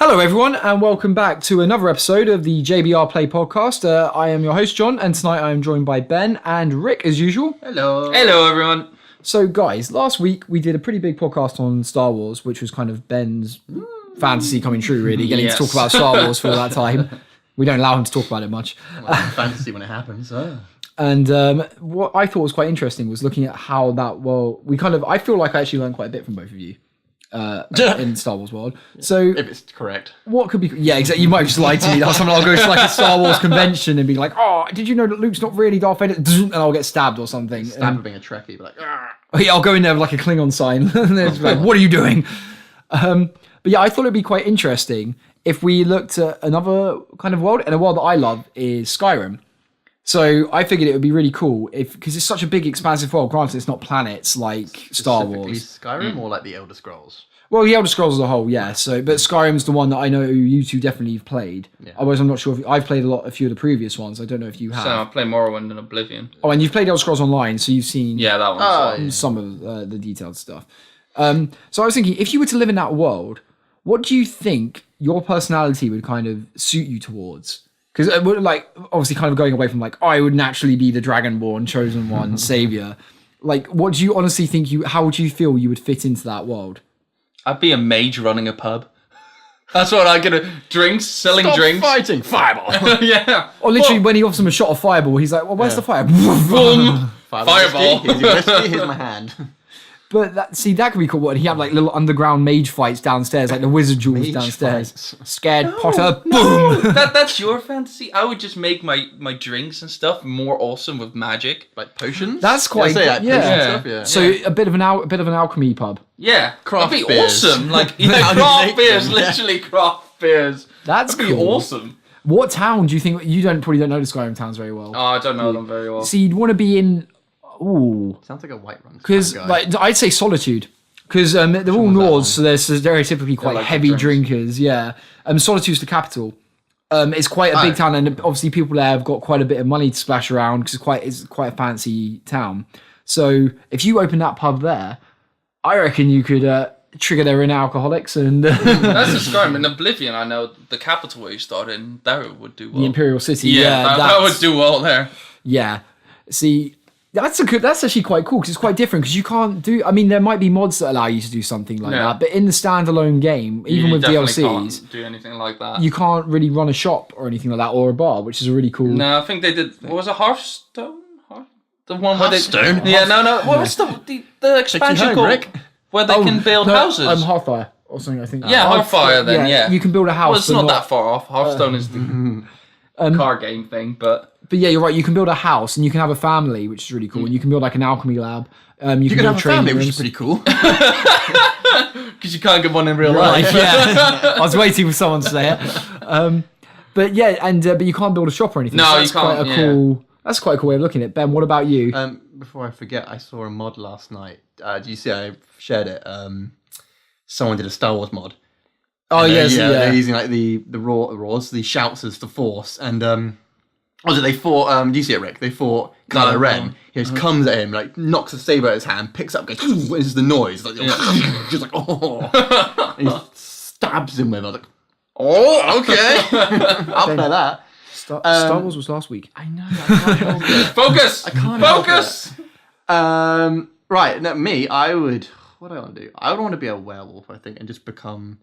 Hello everyone and welcome back to another episode of the JBR Play podcast. I am your host John and tonight I am joined by Ben and Rick as usual. Hello. Hello everyone. So guys, last week we did a pretty big podcast on Star Wars, which was kind of Ben's fantasy coming true really, getting to talk about Star Wars for all that time. We don't allow him to talk about it much. Well, fantasy when it happens. Oh. And what I thought was quite interesting was looking at how that, I feel like I actually learned quite a bit from both of you. In Star Wars world. So if it's correct. What could be... Yeah, exactly. You might just lie to me. That's something I'll go to like a Star Wars convention and be like, oh, did you know that Luke's not really Darth Vader? And I'll get stabbed or something. Stabbed for being a Trekkie, but like, yeah, I'll go in there with like a Klingon sign. And they're just like, what are you doing? But yeah, I thought it'd be quite interesting if we looked at another kind of world. And a world that I love is Skyrim. So I figured it would be really cool because it's such a big, expansive world. Granted, it's not planets like Star Wars. Skyrim or like the Elder Scrolls? Well, the Elder Scrolls as a whole, yeah. So, but Skyrim's the one that I know you two definitely have played. Yeah. Otherwise, I'm not sure if I've played a few of the previous ones. I don't know if you have. So I play Morrowind and Oblivion. Oh, and you've played Elder Scrolls Online, so you've seen that one. Some of the detailed stuff. So I was thinking, if you were to live in that world, what do you think your personality would kind of suit you towards? Because like obviously kind of going away from like, I would naturally be the Dragonborn, chosen one, savior. Like, what do you honestly think how would you feel you would fit into that world? I'd be a mage running a pub. That's what I'm gonna... Selling drinks. Fighting! Fireball! Yeah. Or literally when he offers him a shot of fireball, he's like, well, where's the fire? Boom! Fireball. Here's your whiskey, here's my hand. But that could be cool. And he had like little underground mage fights downstairs, like the wizard jewels downstairs. Fights. Scared Potter, boom! That's your fantasy. I would just make my drinks and stuff more awesome with magic, like potions. That's quite potion stuff, yeah. So a bit of an alchemy pub. Yeah, craft that'd be beers. Awesome. Like craft beers, literally craft beers. That'd be awesome. What town do you think you probably don't know the Skyrim towns very well? Oh, I don't know them very well. So you'd want to be in. Ooh. Sounds like a Whiterun. Because like I'd say Solitude. Because they're all Nords, so they're stereotypically quite like heavy drinkers. Yeah. Solitude's the capital. It's quite a big town, and obviously people there have got quite a bit of money to splash around because it's quite a fancy town. So if you open that pub there, I reckon you could trigger their inner alcoholics and. That's the Skyrim. In Oblivion, I know the capital where you start in, that would do well. The Imperial City. Yeah, that would do well there. Yeah. See. That's actually quite cool because it's quite different because you can't do. I mean, there might be mods that allow you to do something like that, but in the standalone game, even with DLCs, can't do anything like that. You can't really run a shop or anything like that or a bar, which is a really cool. No, I think they did. What was it, Hearthstone? The one where Hearthstone? Yeah, no. What was the expansion called? Rick? Where they can build houses. Hearthfire or something. I think. Yeah, Hearthfire. Then yeah, you can build a house. Well, it's not that far off. Hearthstone is the card game thing, but. But yeah, you're right. You can build a house and you can have a family, which is really cool. And you can build like an alchemy lab. You can have a family, which is pretty cool. Because you can't get one in real life. Yeah, I was waiting for someone to say it. But yeah, but you can't build a shop or anything. No, so you can't. That's quite a cool way of looking at it. Ben, what about you? Before I forget, I saw a mod last night. Do you see? I shared it. Someone did a Star Wars mod. Oh yes, yeah. They're using like the roars, the shouts as the Force, and they fought. Do you see it, Rick? They fought Kylo Ren. He just comes at him, like knocks a saber at his hand, picks up, goes, what is the noise? Like, just like, oh. And he stabs him with it. I was like, oh, okay. I'll play that. Star Wars was last week. I know. I can't help it. Focus. I can't Focus. Help it. Right. Now, me, I would. What do I want to do? I would want to be a werewolf, I think, and just become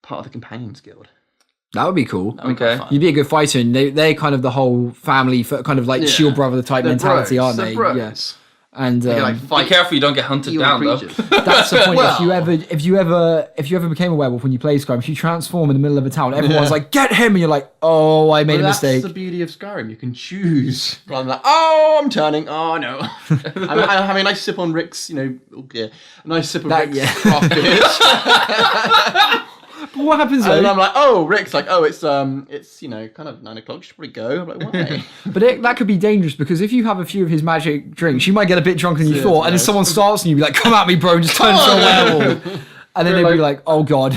part of the Companions Guild. That would be cool. Okay. You'd be a good fighter, and they're kind of the whole family, for kind of like shield brother type mentality, aren't they? Bros. Yeah. And be careful you don't get hunted down, though. That's the point. If you ever became a werewolf when you play Skyrim, if you transform in the middle of a town, everyone's like, "Get him!" and you're like, "Oh, I made a mistake." That's the beauty of Skyrim. You can choose rather than like, "Oh, I'm turning. Oh no." I having a nice sip on Rick's, a nice sip of Rick's craft beers. But what happens And though? I'm like, oh, Rick's like, oh, it's kind of 9 o'clock. You should probably go. I'm like, why? But that could be dangerous because if you have a few of his magic drinks, you might get a bit drunker than you thought, and then someone starts and you'd be like, "Come at me, bro!" and just turn into a werewolf, and then they'd be like, "Oh god."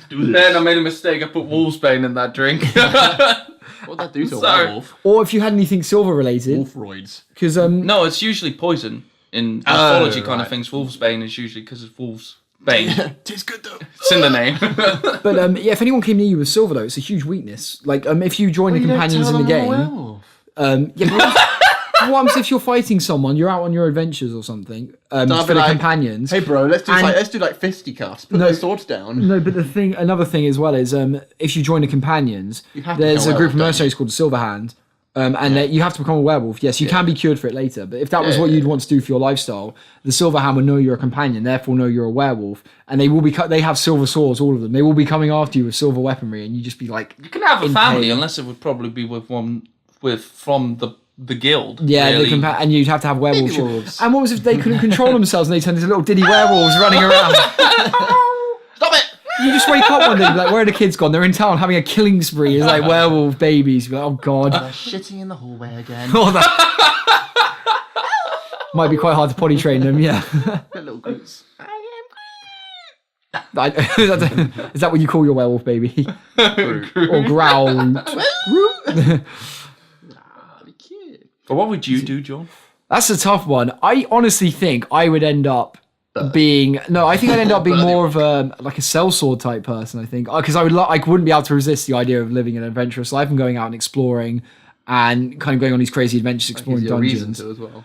Then I made a mistake. I put wolfsbane in that drink. What would that do to a werewolf? Or if you had anything silver related, Wolfroids. Because no, it's usually poison in mythology kind of things. Wolfsbane is usually because it's wolves. Bane. Tastes good though. It's in the name. But yeah, if anyone came near you with silver though, it's a huge weakness. Like if you join the companions in the game, yeah. But what happens if you're fighting someone? You're out on your adventures or something. For the companions. Hey bro, let's do like fisticuffs. Put those swords down. No, but another thing as well is if you join the companions, there's a group of mercenaries called the Silverhand. You have to become a werewolf. Yes, you can be cured for it later. But if that was what you'd want to do for your lifestyle, the Silverhand would know you're a companion, therefore know you're a werewolf, and they will be. They have silver swords, all of them. They will be coming after you with silver weaponry, and you just be like. You can have a family, unless it would probably be from the guild. Yeah, really. and you'd have to have werewolves. And what was if they couldn't control themselves and they turned into little diddy werewolves running around? Stop it! You just wake up one day and be like, where are the kids gone? They're in town having a killing spree. It's like werewolf babies. You're like, oh god. Shitting in the hallway again. Oh, that might be quite hard to potty train them, yeah. Little groups. Is that what you call your werewolf baby? Or growl? But what would you do, John? That's a tough one. I honestly think I would end up being I'd end up being more of a sellsword type person. I think because I wouldn't be able to resist the idea of living an adventurous life and going out and exploring and kind of going on these crazy adventures, exploring dungeons. Reason to as well.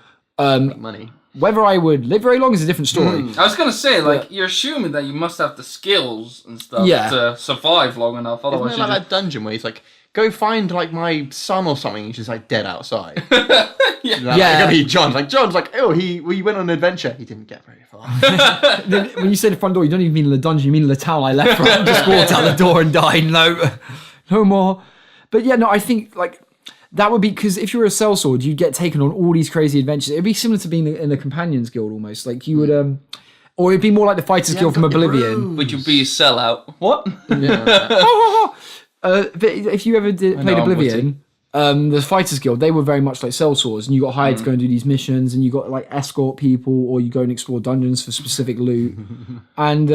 Money. Whether I would live very long is a different story. I was gonna say, you're assuming that you must have the skills and stuff to survive long enough. Otherwise, isn't it like that dungeon where he's like, go find my son or something. He's just like dead outside. Yeah. John's like, oh, he went on an adventure. He didn't get very far. When you say the front door, you don't even mean the dungeon. You mean the town I left from. Just walked out the door and died. No more. But yeah, no, I think that would be because if you were a sellsword, you'd get taken on all these crazy adventures. It'd be similar to being in the Companions Guild almost. Like you would, or it'd be more like the Fighters Guild from Oblivion. Would you be a sellout? What? Yeah. But if you ever played Oblivion, the Fighters Guild, they were very much like sellswords, and you got hired to go and do these missions, and you got escort people, or you go and explore dungeons for specific loot, and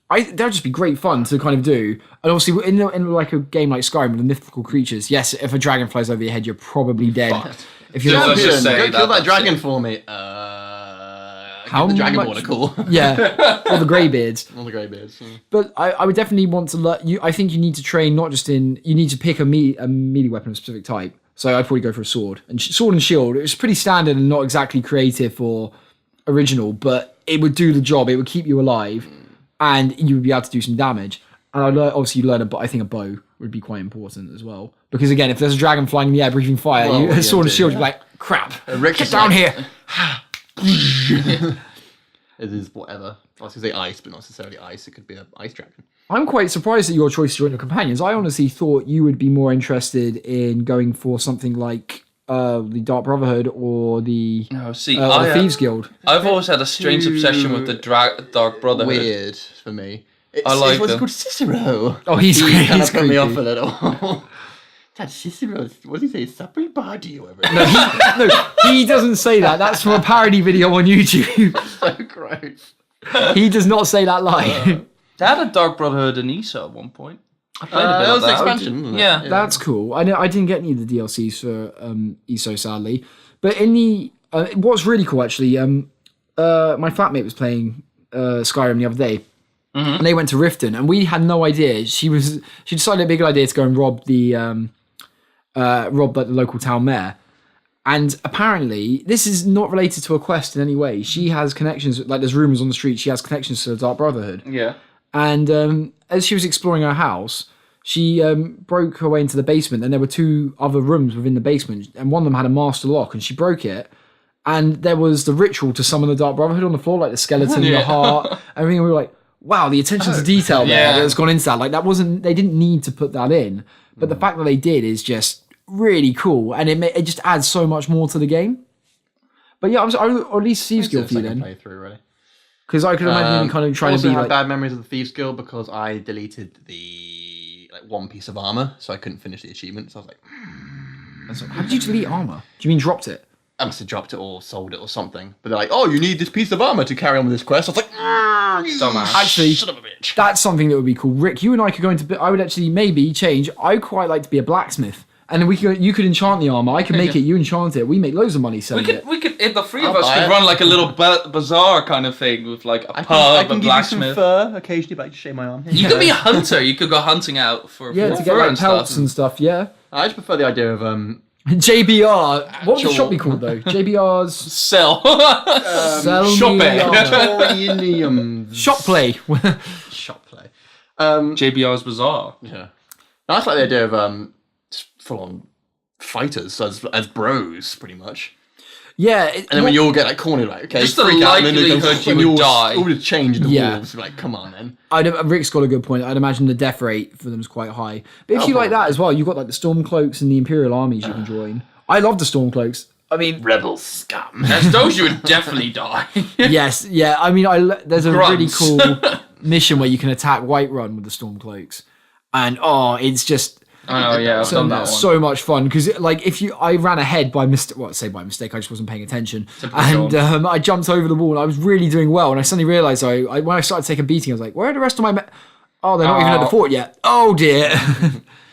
that'd just be great fun to kind of do. And obviously, in a game like Skyrim with the mythical creatures, yes, if a dragon flies over your head, you're probably dead. Fucked. If you're Let's just say go kill that dragon for me. How the dragon much- water cool. Yeah, or the greybeards. All the greybeards. But I would definitely want to learn. I think you need to train not just in. You need to pick a melee weapon of a specific type. So I'd probably go for a sword and sword and shield. It's pretty standard and not exactly creative or original, but it would do the job. It would keep you alive, and you would be able to do some damage. And I'd obviously learn I think a bow would be quite important as well, because again, if there's a dragon flying in the air breathing fire, a sword and shield, you'd be like, crap, get down here. It is whatever. I was going to say ice, but not necessarily ice. It could be an ice dragon. I'm quite surprised at your choice to join the companions. I honestly thought you would be more interested in going for something like the Dark Brotherhood or the Thieves Guild. I've always had a strange obsession with the Dark Brotherhood. Weird for me. It's called Cicero. Oh, he's kind of put creepy. me off a little. That Cicero, what does he say? Supper body or whatever. No, he doesn't say that. That's from a parody video on YouTube. So gross. He does not say that line. They had a Dark Brotherhood in ESO at one point. I played a bit. That was the expansion, wasn't it? Yeah. That's cool. I didn't get any of the DLCs for ESO, sadly. But in the what's really cool actually, my flatmate was playing Skyrim the other day, and they went to Riften, and we had no idea. She decided it'd be a good idea to go and rob the local town mayor. And apparently, this is not related to a quest in any way. She has connections, there's rumours on the street, she has connections to the Dark Brotherhood. Yeah. And as she was exploring her house, she broke her way into the basement, and there were two other rooms within the basement, and one of them had a master lock, and she broke it. And there was the ritual to summon the Dark Brotherhood on the floor, like the skeleton, the heart, everything. And we were like, wow, the attention to detail there that's gone into that. They didn't need to put that in. But the fact that they did is just really cool, and it just adds so much more to the game. But yeah, or at least Thieves Guild for you then, playthrough really, because I could imagine you kind of trying to be had bad memories of the Thieves Guild because I deleted the one piece of armor, so I couldn't finish the achievement. So I was like, how did you delete armor? Do you mean dropped it? I must have dropped it or sold it or something. But they're like, oh, you need this piece of armor to carry on with this quest. I was like, dumbass. Actually, son of a bitch. That's something that would be cool. Rick, you and I could go into. I would actually maybe change. I quite like to be a blacksmith. And then you could enchant the armor. I could make it. You enchant it. We make loads of money selling it. We could. If the three of us could run like a little bazaar kind of thing with like a pub, I a can blacksmith. give you some fur occasionally, but I just shave my arm. You could be a hunter. You could go hunting out for to get fur like and pelts stuff. and stuff. Yeah. I just prefer the idea of JBR. What would the Actual- shop be called though? JBR's Sell. Sell shop me it. armor. Victorian Shop play. shop play. JBR's Bazaar. Yeah, I just like the idea of just full on fighters as bros, pretty much. Yeah. And then when you all get like cornered, like okay, Just the freak out, and then they go, likelihood you and would all die. all just change into Yeah. wolves. You're like, come on, then. Rick's got a good point. I'd imagine the death rate for them is quite high. But if you like that as well, you've got like the Stormcloaks and the Imperial armies you can join. I love the Stormcloaks. I mean, Rebel scum. As those, you would definitely die. yes, yeah. I mean, there's a really Grunts. cool mission where you can attack Whiterun with the Stormcloaks, and it's just Oh yeah, I've done that one. so much fun because I ran ahead by mistake. Well, say by mistake, I just wasn't paying attention, Typical and I jumped over the wall and I was really doing well, and I suddenly realised when I started taking a beating, I was like, where are the rest of my? Oh, they're not even at the fort yet. Oh dear.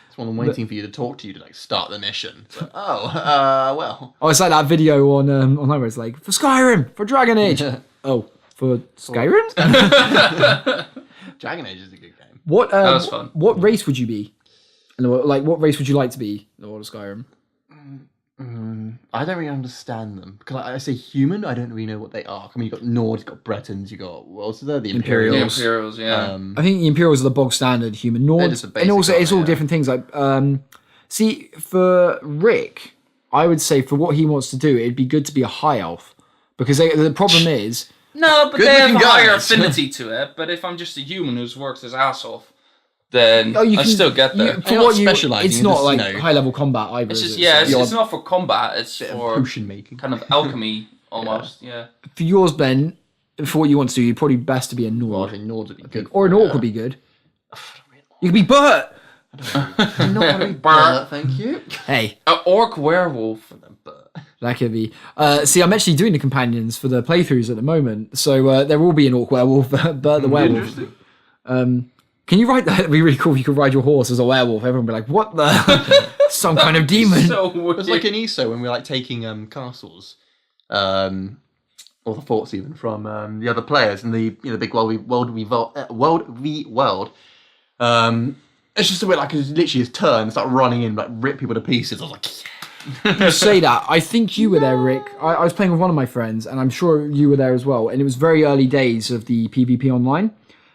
It's one I'm waiting for you to talk to you to like start the mission. So, well. Oh, it's like that video online where it's like, for Skyrim, for Dragon Age. Oh, for Skyrim? Dragon Age is a good game. What That was fun. What race would you be? And what race would you like to be in the world of Skyrim? I don't really understand them because I say human. I don't really know what they are. I mean, you've got Nords, you've got Bretons, you've got what else is there? The The Imperials. Imperials, yeah. I think the Imperials are the bog standard human. just Nords, the and basic also it's army, all yeah. different things. Like, see, for Rick, I would say for what he wants to do, it'd be good to be a high elf because the problem is, No, but Good they have a looking higher guys. affinity to it. But if I'm just a human who's worked his ass off, then you I can- still get there. for You're what not you, specialising, it's you're not just, like you know, high level combat either. It's is just it? it's not for combat. It's for Potion making. kind of alchemy almost. Yeah. For yours, Ben, for what you want to do, you're probably best to be a Well, I Nord. think Nords would be good. Or an Orc would be good. You could be Bert! Thank you. Hey, An orc werewolf. that could be. See, I'm actually doing the companions for the playthroughs at the moment. So there will be an Orc werewolf, Bert the werewolf. Can you ride that? It'd be really cool if you could ride your horse as a werewolf. Everyone would be like, what the? Some kind of demon. So weird. It was like in ESO when we were like taking castles, or the forts even from the other players in the big world v world. It's just a bit like it's literally his turn, start running in, like rip people to pieces. I was like, You say that. I think you were there, Rick. I was playing with one of my friends, and I'm sure you were there as well. And it was very early days of the PvP online.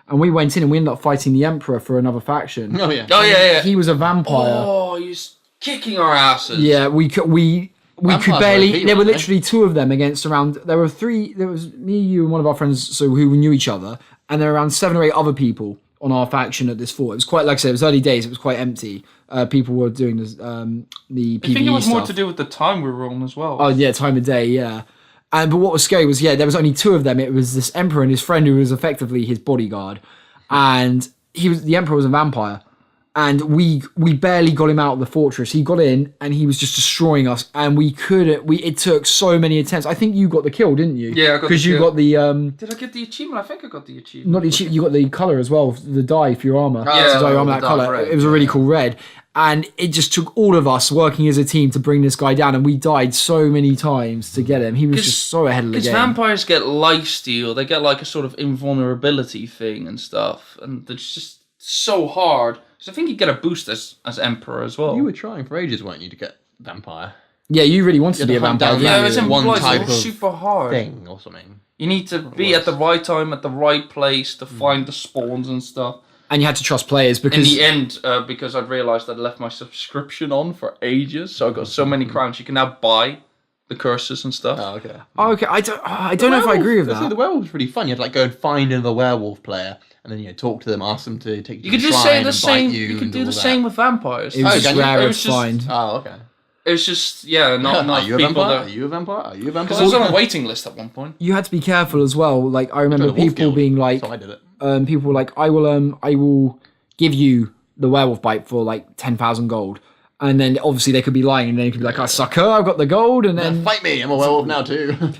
And we went in and we ended up fighting the Emperor for another faction. oh yeah, Oh yeah. He was a vampire. Oh, he's kicking our asses. Yeah, we could Vampires are barely. OP, There were weren't they? literally two of them against around. There were three. There was me, you, and one of our friends, so who knew each other, and there were around 7 or 8 other people on our faction at this fort. It was quite, like I said, it was early days. It was quite empty. People were doing this, the PvE I think it was stuff. more to do with the time we were on as well. Oh yeah, time of day, yeah. But what was scary was there was only 2 of them. It was this Emperor and his friend who was effectively his bodyguard, and the Emperor was a vampire. And we barely got him out of the fortress. He got in and he was just destroying us. And we couldn't. It took so many attempts. I think you got the kill, didn't you? Yeah, I got the because you kill. got the Did I get the achievement? I think I got the achievement. not the achievement. You got the color as well, the dye for your armor. Yeah, to dye your armor the that dark color. red, It was a really cool red. And it just took all of us working as a team to bring this guy down. And we died so many times to get him. He was just so ahead of the Because game. vampires get lifesteal, they get like a sort of invulnerability thing and stuff, and it's just so hard. So I think you get a boost as Emperor as well. you were trying for ages, weren't you, to get vampire Yeah, you really wanted to be a hunt vampire. down yeah, that it's is in one one type of super hard. thing or something? You need to be at the right time, at the right place to find the spawns and stuff. And you had to trust players In because the end, because I'd realised I'd left my subscription on for ages, so I got so many crowns. You can now buy the curses and stuff. Oh, okay. Oh, okay, I don't know if I agree with See, the that. werewolf was really fun. You had to like go and find another werewolf player, and then talk to them, ask them to take You you. to could the just shrine say the and same. bite You could and do all the that. same with vampires. It was Oh, just can you? rare It to was just- find. Oh, okay. It was just not Are you a people vampire? Are that. you a vampire? Are you a Because I was vampire? on a waiting list at one point. You had to be careful as well. Like I remember The wolf people guild, being like, so I did it. people were like, I will give you the werewolf bite for like 10,000 gold. And then obviously they could be lying, and then you could be like, "Oh, sucker, I've got the gold," and then Fight me! I'm a werewolf now too.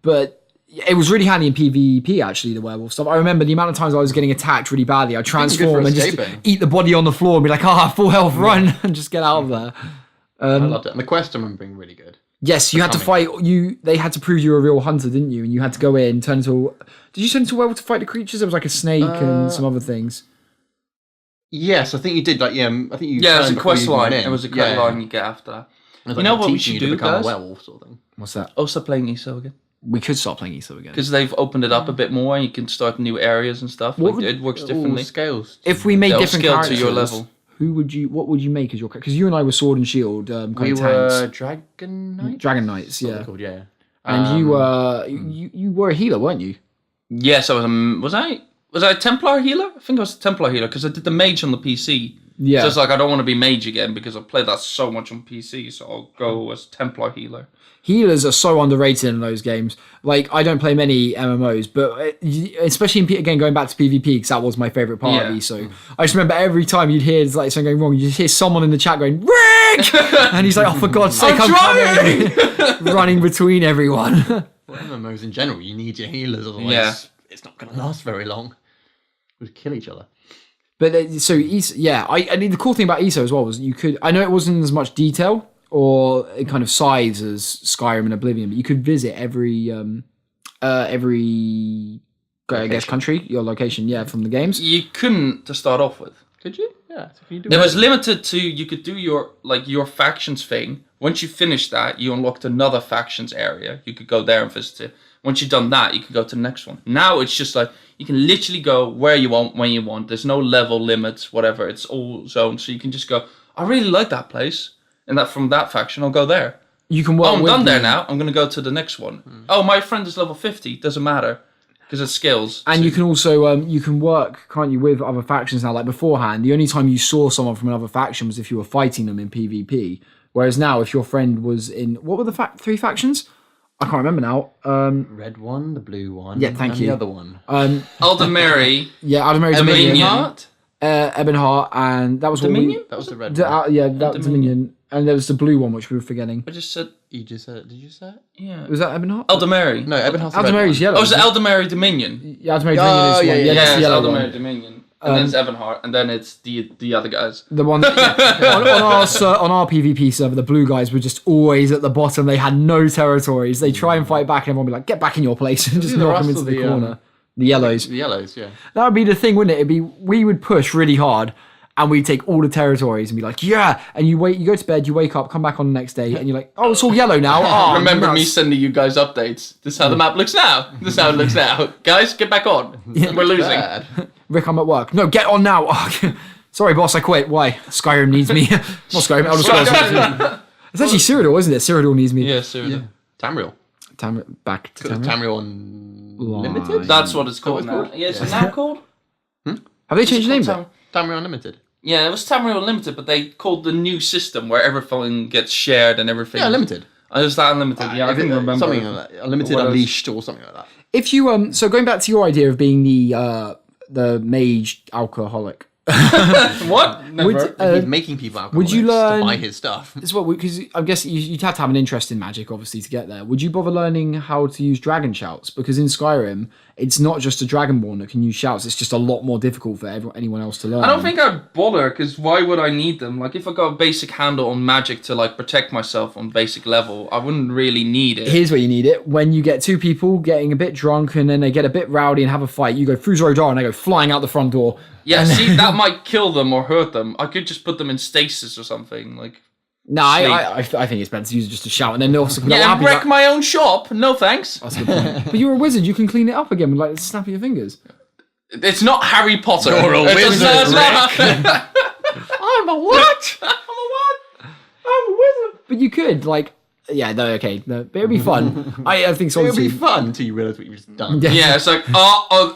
but it was really handy in PvP, actually, the werewolf stuff. I remember the amount of times I was getting attacked really badly. I'd transform and just eat the body on the floor and be like, full health, run, and just get out of there. I loved it. And the quest I remember being really good. Yes, you had to fight. They had to prove you were a real hunter, didn't you? And you had to go in, turn into. Did you turn into a werewolf to fight the creatures? There was like a snake and some other things. Yes, I think you did. I think you. Yeah, it was a quest line. It was a quest line you get after that. You know what we should do, guys? A werewolf sort of thing. What's that? Also playing ESO again. We could start playing ESO again because they've opened it up a bit more. And you can start new areas and stuff. It works differently. Scales. If we made different characters to your level. What would you make as your character? Because you and I were Sword and Shield, kind of tanks. We were Dragon Knights? Dragon Knights, yeah. Called, yeah. And you were a healer, weren't you? Yes, I was. Was I a Templar healer? I think I was a Templar healer because I did the mage on the PC. Yeah. So it's like I don't want to be mage again because I've played that so much on PC, so I'll go as Templar healer. Healers are so underrated in those games. Like, I don't play many MMOs, but especially again going back to PvP because that was my favorite part of ESO. I just remember every time you'd hear like something going wrong, you just hear someone in the chat going Rick, and he's like, "Oh, for God's sake, I'm coming!" running between everyone. Well, MMOs in general, you need your healers, otherwise it's not going to last very long. We'd kill each other. But so ESO, I mean the cool thing about ESO as well was you could. I know it wasn't as much detail or kind of size as Skyrim and Oblivion, but you could visit every country, your location, from the games. You couldn't to start off with, could you? Yeah. So you was limited to you could do your factions thing. Once you finish that, you unlocked another factions area. You could go there and visit it. Once you've done that, you could go to the next one. Now it's just like you can literally go where you want, when you want. There's no level limits, whatever. It's all zoned, so you can just go. I really like that place. And that from that faction, I'll go there. You can work. I'm done there now. I'm going to go to the next one. Oh, my friend is level 50. Doesn't matter because it's skills. And you can also you can work, can't you, with other factions now? Like beforehand, the only time you saw someone from another faction was if you were fighting them in PvP. Whereas now, if your friend was in what were the 3 factions? I can't remember now. Red one, the blue one. Yeah, thank you. The other one. Aldemary. Aldemary, Dominion. Ebonheart, and that was Dominion. That was the red one. That was Dominion. And there was the blue one, which we were forgetting. I just said. You just said. Did you say it? Yeah. Was that Ebonheart? Aldemary. No, Ebonheart's Aldemary's yellow. Oh, it's Aldemary Dominion. Yeah, Aldemary Dominion is one. Yeah, that's the yellow Aldemary one. Dominion. And then it's Ebonheart, and then it's the other guys. The one that, on our PvP server, the blue guys were just always at the bottom. They had no territories. They try and fight back, and everyone would be like, "Get back in your place," and just knock them into the corner. The yellows. The yellows, yeah. That would be the thing, wouldn't it? We would push really hard. And we'd take all the territories and be like, yeah. And you go to bed, you wake up, come back on the next day, and you're like, oh, it's all yellow now. Oh, remember me sending you guys updates. This is how the map looks now. This is how it looks now. Guys, get back on. We're losing. Bad. Rick, I'm at work. No, get on now. Oh, sorry, boss, I quit. Why? Skyrim needs me. Not Skyrim, Elder Scrolls. It's actually Cyrodiil, isn't it? Cyrodiil needs me. Yeah, Cyrodiil. Tamriel. Back to Tamriel. Tamriel Unlimited? That's what it's called now. Yeah, it's now called? Have they changed the name? Tamriel Unlimited. Yeah, it was Tamriel Unlimited, but they called the new system where everything gets shared and everything. Yeah, Unlimited. Oh, it was that Unlimited? Yeah, I didn't remember. Something like that. Unlimited Unleashed or something like that. If you so going back to your idea of being the mage alcoholic. What? Never. He's making people alcoholics would you learn to buy his stuff. It's what because I guess you'd have to have an interest in magic, obviously, to get there. Would you bother learning how to use dragon shouts? Because in Skyrim, it's not just a dragonborn that can use shouts. It's just a lot more difficult for anyone else to learn. I don't think I'd bother because why would I need them? Like if I got a basic handle on magic to like protect myself on basic level, I wouldn't really need it. Here's where you need it: when you get 2 people getting a bit drunk and then they get a bit rowdy and have a fight, you go through Zrodar and they go flying out the front door. Yeah, see, that might kill them or hurt them. I could just put them in stasis or something. Like, no, I think it's better to use it just to shout and then they'll also come and wreck my own shop. No thanks. That's a good point. But you're a wizard; you can clean it up again with like the snap of your fingers. It's not Harry Potter. You're a wizard, I'm a what? I'm a wizard. But you could like. Yeah, no, okay. No, but it'd be fun. I think so. It would be fun until you realise what you've just done. Yeah, it's like,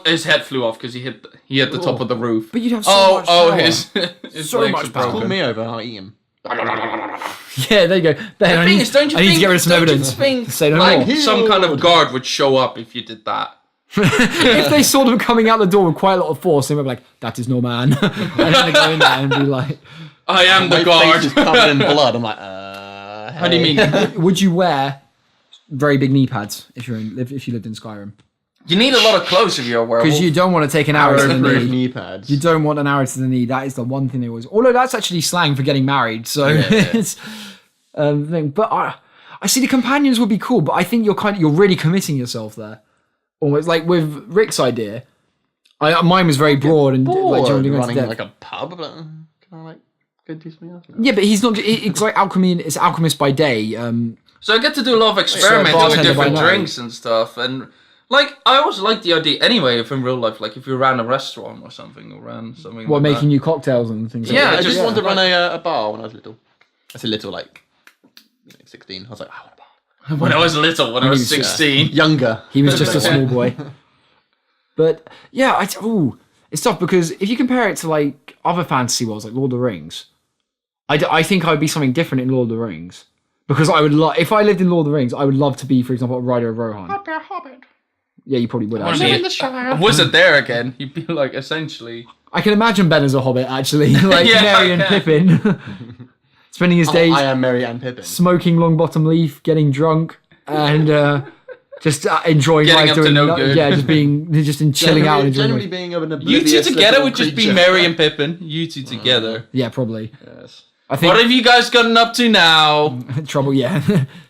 his head flew off because he hit the top of the roof. But you'd have so much power. his so legs much are power. broken. Call me over, I'll eat him. Yeah, there you go. The thing is, don't you I need to get rid of some evidence. Say no like more. Some kind of guard would show up if you did that. If they saw them coming out the door with quite a lot of force, they would be like, that is no man. And then they go in there and be like, I am the My guard. face is covered in blood. I'm like, How do you mean? would you wear very big knee pads if you lived in Skyrim. You need a lot of clothes if you're a werewolf. Because you don't want to take an arrow to the Arrow-proof knee. knee pads. You don't want an arrow to the knee. That is the one thing they always. Although that's actually slang for getting married, so it's thing. But I see the companions would be cool, but I think you're really committing yourself there. Almost like with Rick's idea. Mine was very broad and like running like a pub. But, can I like go do something else? Yeah, but he's not. It's like alchemy. It's alchemist by day. So I get to do a lot of experimenting with bartender different by night. drinks and stuff, and like I always liked the idea anyway. If in real life, like if you ran a restaurant or something, or ran something. What, like making that. you cocktails and things. Yeah, like I that. just wanted to run a bar when I was little. I said little, like 16. I was like, I want a bar. When I was little, when I was 16. Younger. He was just a small boy. But yeah, it's tough because if you compare it to like other fantasy worlds like Lord of the Rings, I think I'd be something different in Lord of the Rings. Because I would love, if I lived in Lord of the Rings, I would love to be, for example, a rider of Rohan. I'd be a hobbit. Yeah, you probably would I actually. mean, was it there again? You'd be like essentially. I can imagine Ben as a hobbit actually, like Yeah, Merry and I Pippin, spending his days I am Merry and Pippin. smoking long bottom leaf, getting drunk, and just enjoying Getting life, up to doing no good. Yeah, just chilling out and enjoying Generally life. being of an You oblivious two together little would just be creature. Merry and Pippin. You two together. Yeah, probably. Yes. I think What have you guys gotten up to now? trouble. Yeah,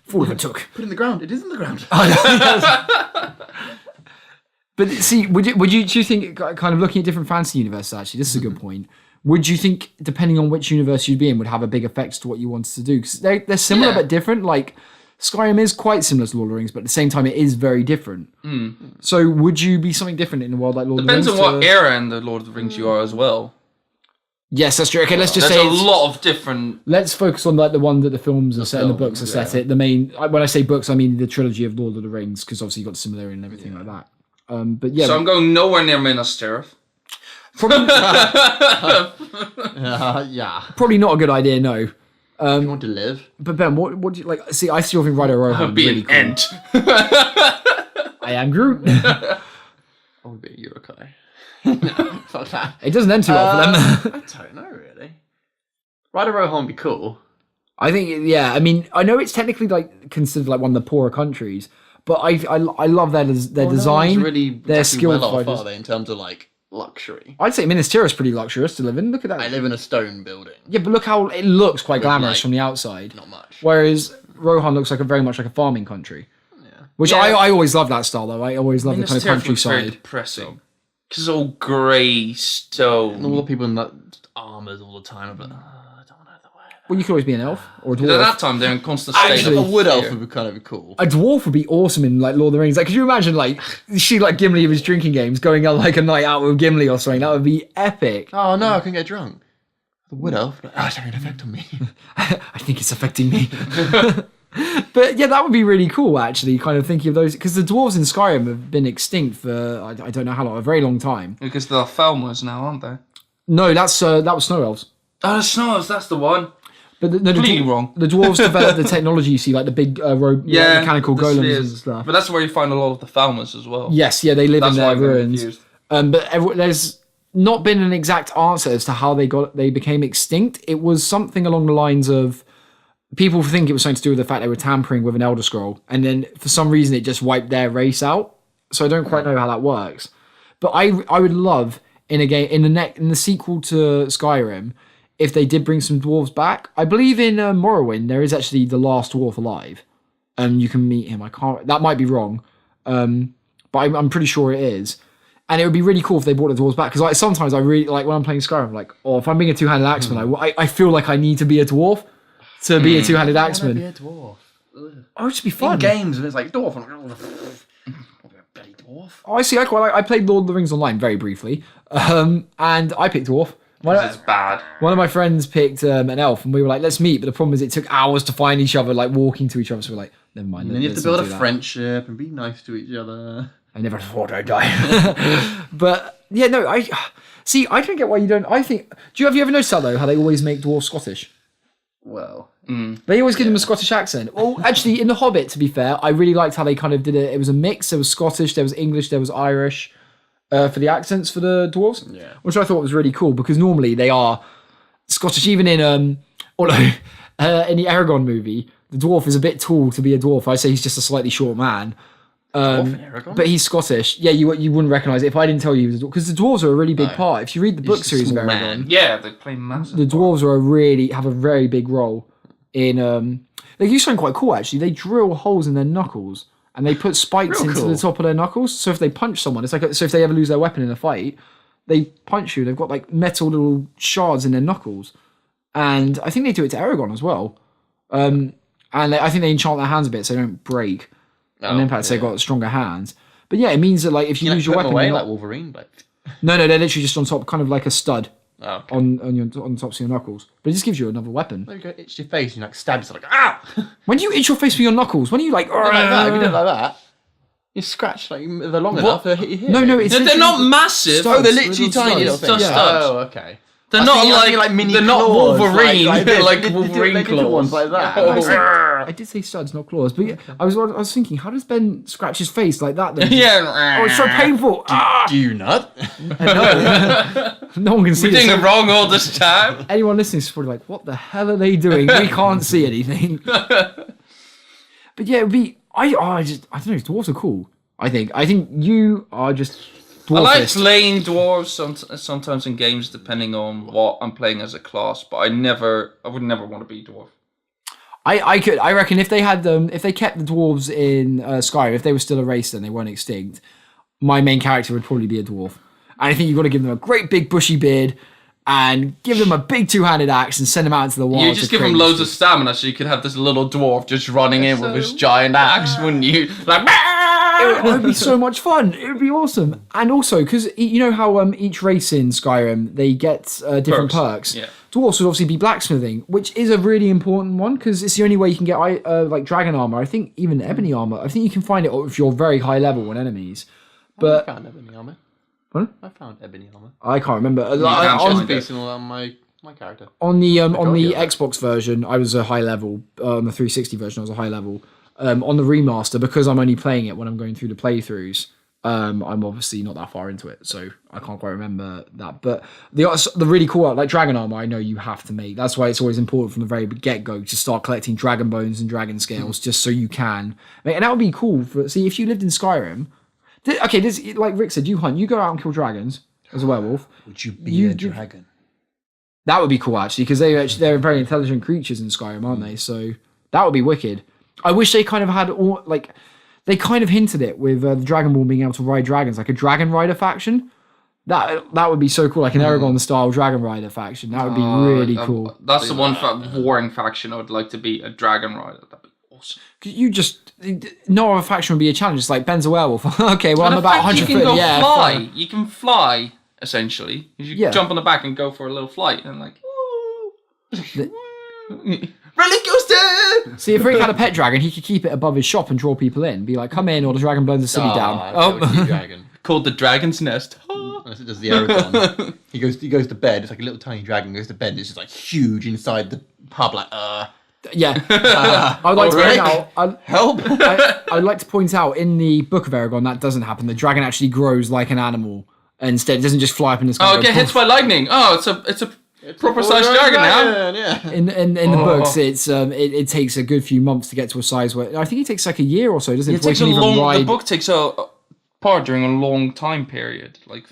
fall of took. Put it in the ground. It is in the ground. But see, do you think, kind of looking at different fantasy universes, actually, this is a good point. Would you think, depending on which universe you'd be in, would have a big effect to what you wanted to do? Because they're similar Yeah. but different. Like, Skyrim is quite similar to Lord of the Rings, but at the same time, it is very different. So would you be something different in a world like Lord Depends of on the Rings? what era in the Lord of the Rings you are as well. Yes, that's true. Okay, let's just There's say a lot of different. let's focus on like the one that the films are set and the film, books are set. It the main. When I say books, I mean the trilogy of Lord of the Rings, because obviously you got similarity and everything like that. But yeah, So I'm going nowhere near Minas Tirith. probably, Yeah. probably not a good idea. No. You want to live? But Ben, what do you like? See, I still think Rider Rohan Be really an cool. ent. I am Groot. I would be a Urukai. Fuck that. It doesn't end too well for them. I don't know, really. Rider Rohan would be cool. I think, yeah. I mean, I know it's technically like considered like one of the poorer countries, but I love their design, really their exactly skill well off, fighters. are they, in terms of like luxury? I'd say Minas Tirith's pretty luxurious to live in. Look at that. I live in a stone building. Yeah, but look how it looks quite glamorous like, from the outside. Not much. Whereas Rohan looks like very much like a farming country. Yeah. Which Yeah. I always love that style though. I always love Minas the kind of Tirith looks very countryside. depressing. Because it's all grey stone. And all the people in that armours all the time. I'm like, I don't want to have to wear that. Well, you could always be an elf or a At dwarf. that time, they're in constant state Actually, of A wood elf fear. would be kind of cool. A dwarf would be awesome in like Lord of the Rings. Like, could you imagine like she like Gimli of his drinking games going on like a night out with Gimli or something? That would be epic. Oh no, I can get drunk. The wood elf? Like, it's having an effect on me. I think it's affecting me. But yeah, that would be really cool actually. Kind of thinking of those because the dwarves in Skyrim have been extinct for I don't know how long, a very long time. Because they're Falmers now, aren't they? No, that was snow elves. Oh, the Snows, that's the one. But the Completely wrong. The dwarves developed the technology. You see, like the big mechanical the golems spheres. and stuff. But that's where you find a lot of the Falmers as well. Yes, yeah, they live That's in why their I'm ruins. confused. But there's not been an exact answer as to how they became extinct. It was something along the lines of people think it was something to do with the fact they were tampering with an Elder Scroll, and then for some reason it just wiped their race out. So I don't quite know how that works. But I would love in a game in the sequel to Skyrim if they did bring some dwarves back. I believe in Morrowind there is actually the last dwarf alive, and you can meet him. That might be wrong, but I'm pretty sure it is. And it would be really cool if they brought the dwarves back. Because like, sometimes I really, like when I'm playing Skyrim, I'm like, oh, if I'm being a two-handed axeman, I feel like I need to be a dwarf to be a two-handed I axeman. be a dwarf. Oh, it'd just be In fun. games, and it's like, dwarf. I'm like, I'll be a bloody dwarf. Oh, I see. I quite like. I played Lord of the Rings Online very briefly, and I picked dwarf. It's bad. One of my friends picked an elf, and we were like, let's meet. But the problem is, it took hours to find each other, like walking to each other. So we're like, never mind. And then you have to let's build not a do that. friendship and be nice to each other. I never thought I'd die. But yeah, no, I don't get why you don't. I think. Have you ever noticed that though? How they always make dwarves Scottish? Well, They always give them a Scottish accent. Well, actually, in The Hobbit, to be fair, I really liked how they kind of did it. It was a mix. There was Scottish, there was English, there was Irish for the accents for the dwarves. Yeah. Which I thought was really cool because normally they are Scottish. Even in in the Aragorn movie, The dwarf is a bit tall to be a dwarf. I say he's just a slightly short man. But he's Scottish. Yeah, you wouldn't recognise it if I didn't tell you he was a dwarf. Because the dwarves are a really big part. If you read the book series of Aragon, they play massive. The dwarves have a very big role in. They do something quite cool actually. They drill holes in their knuckles and they put spikes into the top of their knuckles. So if they punch someone, it's like so if they ever lose their weapon in a fight, they punch you. They've got like metal little shards in their knuckles, and I think they do it to Aragon as well. And I think they enchant their hands a bit so they don't break. And impact, they've got stronger hands. But yeah, it means that like if you lose your weapon, away like Wolverine. No, they're literally just on top, kind of like a stud. On the tops of your knuckles, but it just gives you another weapon. When you go itch your face, and you like stab yourself like ah. When do you itch your face with your knuckles? When are you like? Like that. If you do it like that, you scratch like they're long enough. They'll hit your hip. No, it's they're not massive. Studs, they're literally tiny little things. Studs. Oh, okay. They're not like mini they're not claws, Wolverine, like Wolverine claws ones like that. I did say studs, not claws. But yeah, I was thinking, how does Ben scratch his face like that? Then? Yeah. Oh, it's so painful. Do you not? No one can see. We're doing it wrong all this time. Anyone listening is probably like, what the hell are they doing? We can't see anything. But yeah, it would be. I don't know. Dwarves are cool. I think you are just. Dwarfist. I like playing dwarves sometimes in games, depending on what I'm playing as a class. But I would never want to be dwarf. I reckon if they had if they kept the dwarves in Skyrim, if they were still a race and they weren't extinct, my main character would probably be a dwarf. And I think you've got to give them a great big bushy beard and give them a big two-handed axe and send them out into the wild. You just give them loads of stamina so you could have this little dwarf just running in with his giant axe, wouldn't you? Like, it would be so much fun. It would be awesome. And also, because you know how each race in Skyrim, they get different perks. Yeah. Dwarves would obviously be blacksmithing, which is a really important one because it's the only way you can get like dragon armor. I think even ebony armor. I think you can find it if you're very high level on enemies. But I found ebony armor. What? I found ebony armor. I can't remember. On my character. On the Xbox version, I was a high level. On the 360 version, I was a high level. On the remaster, because I'm only playing it when I'm going through the playthroughs, I'm obviously not that far into it, so I can't quite remember that. But the really cool, like dragon armor, I know you have to make. That's why it's always important from the very get-go to start collecting dragon bones and dragon scales, just so you can. And that would be cool. See, if you lived in Skyrim, like Rick said, you hunt, you go out and kill dragons as a werewolf. Would you be a dragon? That would be cool, actually, because they're very intelligent creatures in Skyrim, aren't they? So that would be wicked. I wish they kind of had they kind of hinted it with the Dragon Ball being able to ride dragons, like a Dragon Rider faction. That would be so cool, like an Aragon style Dragon Rider faction. That would be really cool. That's the one warring faction I would like to be, a Dragon Rider. That'd be awesome. No other faction would be a challenge. It's like Ben's a werewolf. Okay, well, I'm about 100 foot. Yeah, fly. You can fly essentially. You jump on the back and go for a little flight and like. Roller coaster! See, if Rick had a pet dragon, he could keep it above his shop and draw people in. Be like, come in, or the dragon burns the city down. Dragon. Called the Dragon's Nest. Unless it does the Aragon. he goes to bed. It's like a little tiny dragon goes to bed. It's just like huge inside the pub. Like Yeah. I'd like to point out. Help! I'd like to point out in the Book of Aragon that doesn't happen. The dragon actually grows like an animal. Instead, it doesn't just fly up in the sky. Oh, get hit by lightning. Oh, it's a proper sized dragon now. Yeah. In the books, it takes a good few months to get to a size where I think it takes like a year or so, doesn't it? It takes a long. The book takes part during a long time period. Like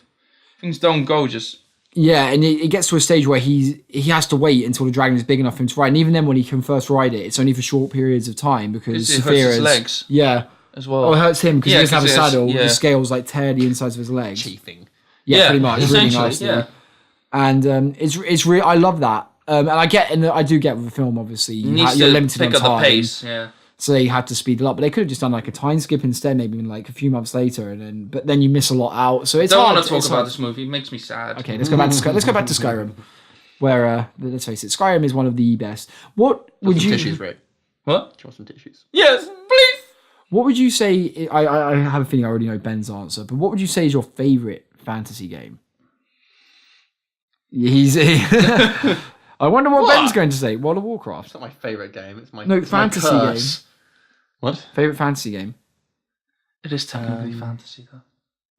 things don't go just. Yeah, and it gets to a stage where he has to wait until the dragon is big enough for him to ride. And even then, when he can first ride it, it's only for short periods of time because it hurts his legs. Yeah, as well. Oh, it hurts him because he doesn't have a saddle. The scales like tear the insides of his legs. Chiefing. Yeah, pretty much. Really nicely. Yeah. And it's really, I love that. And I do get with the film, obviously you're limited on time. The pace. Yeah. So they had to speed it up, but they could have just done like a time skip instead, maybe in like a few months later, but then you miss a lot out. So it's don't hard. want to talk about this movie. It makes me sad. Okay, let's go back to Skyrim, where let's face it, Skyrim is one of the best. What would you? Tissues, Rick. What? Do you want some tissues? Yes, please. What would you say? I have a feeling I already know Ben's answer, but what would you say is your favorite fantasy game? I wonder what Ben's going to say. World of Warcraft. It's not my favourite game. It's my fantasy my game. What? Favourite fantasy game? It is technically fantasy though.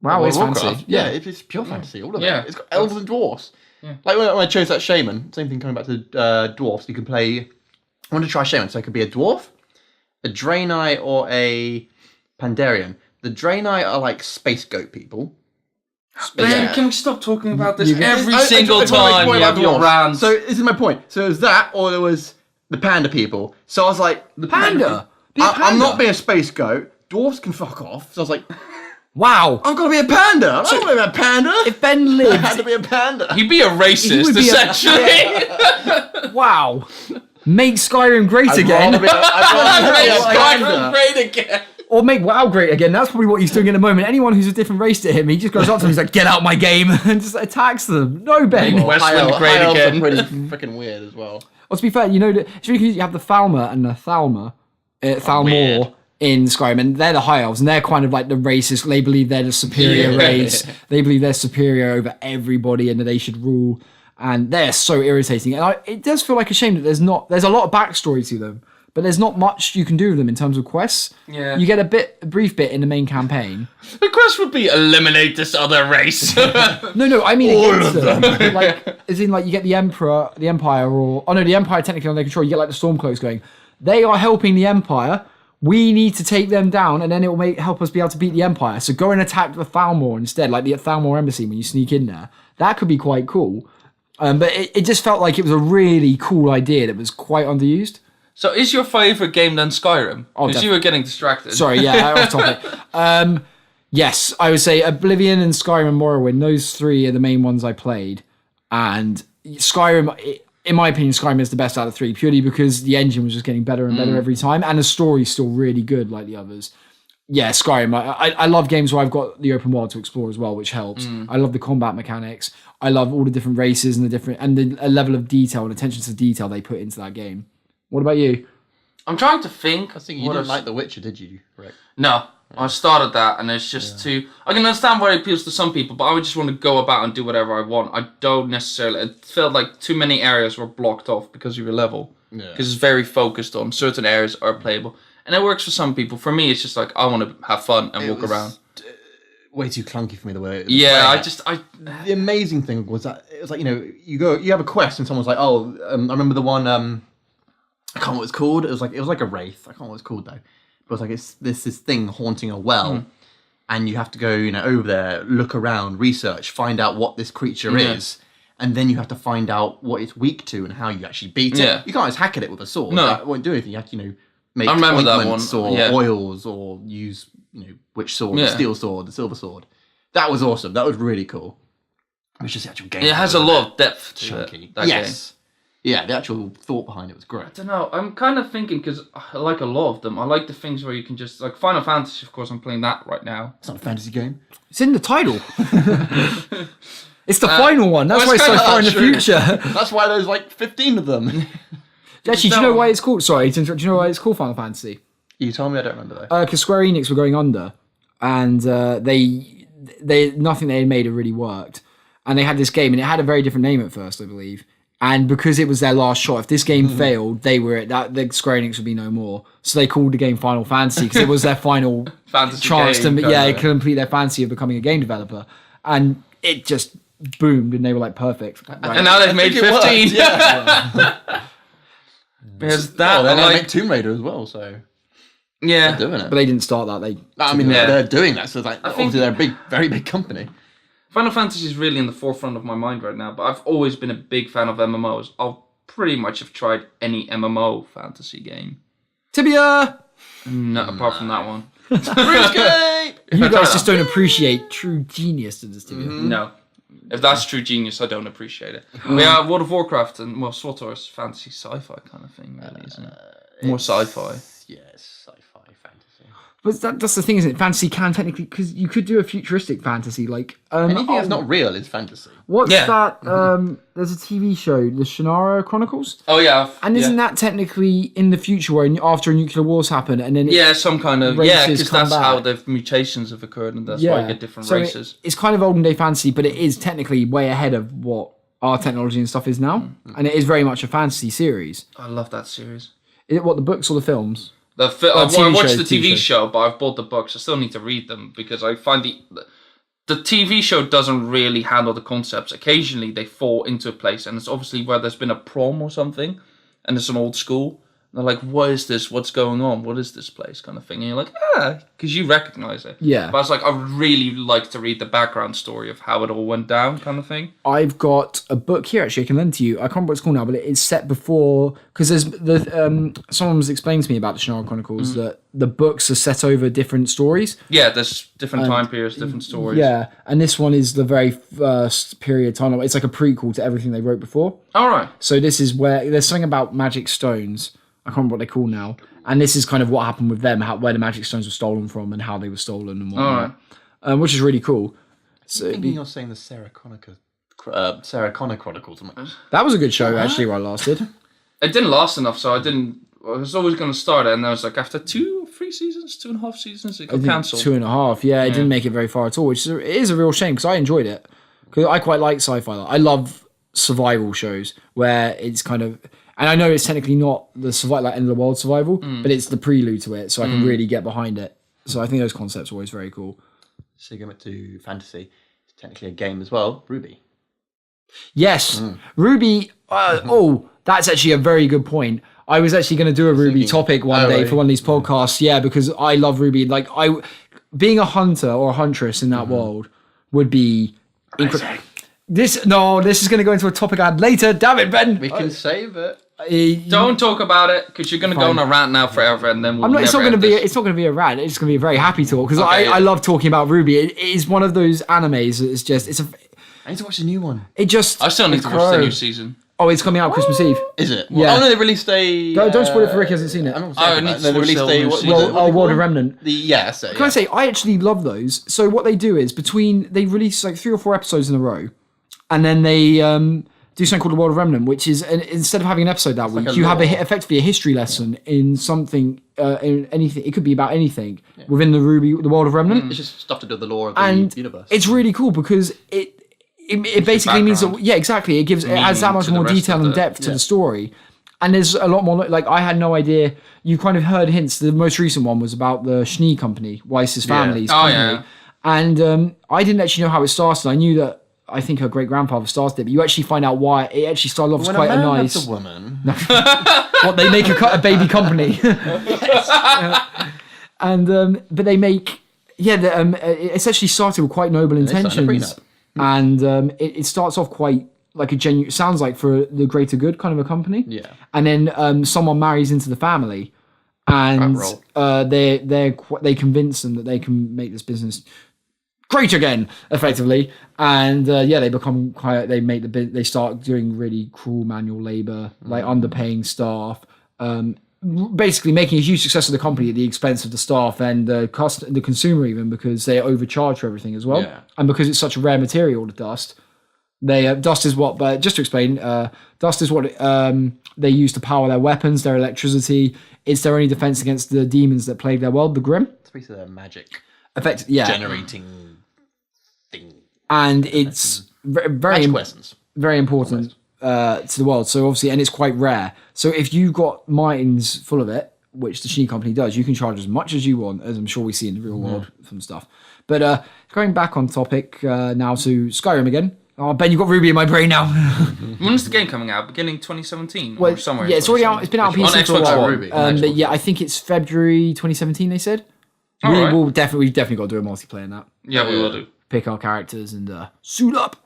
Wow, it's fantasy. Yeah, it's pure fantasy. All of it. It's got elves and dwarves. Yeah. Like when I chose that shaman. Same thing coming back to dwarves. You can play I want to try Shaman. So it could be a dwarf, a Draenei, or a Pandarian. The Draenei are like space goat people. Man, can we stop talking about this every I single just wanna make a time point you about have your dwarves. rants? So this is my point. So it was that, or there was the panda people. So I was like, the Panda. I'm not being a space goat. Dwarves can fuck off. So I was like, Wow. I've got to be a panda. I don't want to be a panda. If Ben I had to lived, be a panda. He'd be a racist, would be a- essentially. wow, make Skyrim great I'd again, rather be a panda. Great again. or make WoW great again. That's probably what he's doing at the moment. Anyone who's a different race to him, he just goes up to them. He's like, "Get out my game," and just attacks them. No, Ben. Well, Westwind great High elves again. are pretty freaking weird as well. Well, to be fair, you know that it's really because you have the Thalmor and the Thalmor, Thalmor weird. in Skyrim, and they're the High Elves, and they're kind of like the racists. They believe they're the superior race. They believe they're superior over everybody, and that they should rule. And they're so irritating. And it does feel like a shame that there's a lot of backstory to them, but there's not much you can do with them in terms of quests. Yeah. You get a brief bit in the main campaign. The quest would be eliminate this other race. No, I mean against them. Like, as in, like, you get the Emperor, the Empire, the Empire technically under their control. You get like the Stormcloaks going. They are helping the Empire. We need to take them down, and then it will help us be able to beat the Empire. So go and attack the Thalmor instead, like the Thalmor embassy when you sneak in there. That could be quite cool. But it just felt like it was a really cool idea that was quite underused. So is your favourite game then Skyrim? Because you were getting distracted. Sorry, yeah, off topic. Yes, I would say Oblivion and Skyrim and Morrowind, those three are the main ones I played. And Skyrim, in my opinion, Skyrim is the best out of three, purely because the engine was just getting better and better every time, and the story's still really good like the others. Yeah, Skyrim. I love games where I've got the open world to explore as well, which helps. I love the combat mechanics. I love all the different races and the level of detail and attention to detail they put into that game. What about you? I'm trying to think. I think you didn't like The Witcher, did you, Rick? No, I started that, and it's just too. I can understand why it appeals to some people, but I would just want to go about and do whatever I want. I don't necessarily. It felt like too many areas were blocked off because of your level. Yeah. Because it's very focused on certain areas are playable, and it works for some people. For me, it's just like I want to have fun and walk around. Way too clunky for me the way. It was Yeah, playing. The amazing thing was that it was like, you have a quest and someone's like, oh, I remember the one. I can't remember what it's called. It was like a wraith. I can't remember what it's called though. But it was like this thing haunting a well, and you have to go over there, look around, research, find out what this creature is, and then you have to find out what it's weak to and how you actually beat it. Yeah. You can't just hack at it with a sword. No. That won't do anything. You have to make I remember that ointments one. or oils or use which sword, the steel sword, the silver sword. That was awesome. That was really cool. It was just the actual game. It has a lot of depth to Chunky. it. That game. Yeah, the actual thought behind it was great. I don't know. I'm kind of thinking because I like a lot of them. I like the things where you can just like Final Fantasy. Of course, I'm playing that right now. It's not a fantasy game. It's in the title. It's the final one. That's why it's so far in the future. That's why there's like 15 of them. Actually, do you know why it's called? Sorry, do you know why it's called Final Fantasy? You told me, I don't remember though. Because Square Enix were going under, and they nothing they had made had really worked, and they had this game, and it had a very different name at first, I believe. And because it was their last shot, if this game failed, they were the Square Enix would be no more. So they called the game Final Fantasy because it was their final Fantasy chance game, to complete their fantasy of becoming a game developer, and it just boomed, and they were like perfect. Right. And now they've made 15. Yeah. Because that, they're going to like, make Tomb Raider as well, so yeah. they're doing it. But they didn't start that. They're doing that, so obviously they're a very big company. Final Fantasy is really in the forefront of my mind right now, but I've always been a big fan of MMOs. I'll pretty much have tried any MMO fantasy game. Tibia! No, apart from that one. RuneScape! You guys just don't appreciate true genius in this Tibia. No. If that's true genius, I don't appreciate it. But yeah, World of Warcraft and, SWTOR is fantasy sci-fi kind of thing, really, isn't it? More sci-fi. Yes, sci-fi, fantasy. But that's the thing, isn't it? Fantasy can technically, because you could do a futuristic fantasy, like... Anything that's not real is fantasy. What's Yeah. that? There's a TV show, the Shannara Chronicles? Oh, yeah. And isn't that technically in the future where after nuclear wars happen and then... Yeah, some kind of... races Yeah, because come that's how back. the mutations have occurred and that's why you get different so races. It's kind of olden day fantasy, but it is technically way ahead of what our technology and stuff is now. And it is very much a fantasy series. I love that series. Is it what, the books or the films? I TV watched show, the TV TV show, but I've bought the books. I still need to read them because I find the TV show doesn't really handle the concepts. Occasionally they fall into a place, and it's obviously where there's been a prom or something, and it's an old school. They're like, what is this? What's going on? What is this place? Kind of thing. And you're like, because you recognize it. Yeah. But I was like, I would really like to read the background story of how it all went down, kind of thing. I've got a book here, actually, I can lend to you. I can't remember what it's called now, but it's set before, because someone was explaining to me about the Shannara Chronicles that the books are set over different stories. Yeah, there's different time periods, different stories. Yeah, and this one is the very first period of time. It's like a prequel to everything they wrote before. All right. So this is where there's something about magic stones. I can't remember what they're called now. And this is kind of what happened with them, where the magic stones were stolen from and how they were stolen and whatnot. All right. Which is really cool. So you're saying the Sarah Connor Chronicles. That was a good show, actually, while it lasted. It didn't last enough, so I was always going to start it, and I was like, after 2 or 3 seasons, 2.5 seasons, it got cancelled. 2.5, yeah. It didn't make it very far at all, which is a real shame, because I enjoyed it. Because I quite like sci-fi. I love survival shows, where it's kind of... And I know it's technically not the survival, like end of the world survival, but it's the prelude to it, so I can really get behind it. So I think those concepts are always very cool. So going back to fantasy, it's technically a game as well, Ruby. Yes, Ruby. That's actually a very good point. I was actually going to do a Ruby topic one day for one of these podcasts. Yeah, because I love Ruby. Like being a hunter or a huntress in that world would be incredible. This is going to go into a topic I had later. Damn it, Ben. We can save it. Don't talk about it, because you're going to go on a rant now forever, and then we'll it's not going to be a rant. It's going to be a very happy talk, because I love talking about Ruby. It is one of those animes that I need to watch the new one. I still need to watch the new season. Oh, it's coming out Christmas Eve. Is it? Yeah. Oh no, they released a... Don't spoil it for Rick, he hasn't seen it. They released a... World of Remnant. Can I say, I actually love those. So what they do is, they release like 3 or 4 episodes in a row, and then they do something called the World of Remnant, which is, instead of having an episode that week, you have effectively a history lesson in something, in anything. It could be about anything within the World of Remnant. It's just stuff to do with the lore of the universe. It's really cool because it basically means that, exactly. It adds that much more detail and depth to the story. And there's a lot more, like, I had no idea. You kind of heard hints. The most recent one was about the Schnee company, Weiss's family's company. Yeah. And I didn't actually know how it started. I knew that, I think her great-grandfather started it, but you actually find out why it actually started off as quite a nice... When a woman... What, they make a baby company. But they make... it essentially started with quite noble intentions. And it starts off quite like a genuine... It sounds like for the greater good kind of a company. Yeah. And then someone marries into the family. And they convince them that they can make this business... great again, effectively, and they become quite. They start doing really cruel manual labor, like underpaying staff, basically making a huge success of the company at the expense of the staff and the consumer, even because they overcharge for everything as well, and because it's such a rare material, the dust. Dust is what, but just to explain, dust is what they use to power their weapons, their electricity. It's their only defense against the demons that plague their world, the Grimm. It's basically their magic. Generating thing. And it's very important to the world. So obviously, and it's quite rare. So if you've got mines full of it, which the Schnee company does, you can charge as much as you want, as I'm sure we see in the real world from stuff. But going back on topic now to Skyrim again. Oh, Ben, you've got Ruby in my brain now. When's the game coming out? Beginning 2017? Well, or somewhere? Yeah, it's already out. It's been out on PC for a while. Ruby. But yeah, I think it's February 2017. They said. We've definitely got to do a multiplayer in that. Yeah, we will do. Pick our characters and suit up.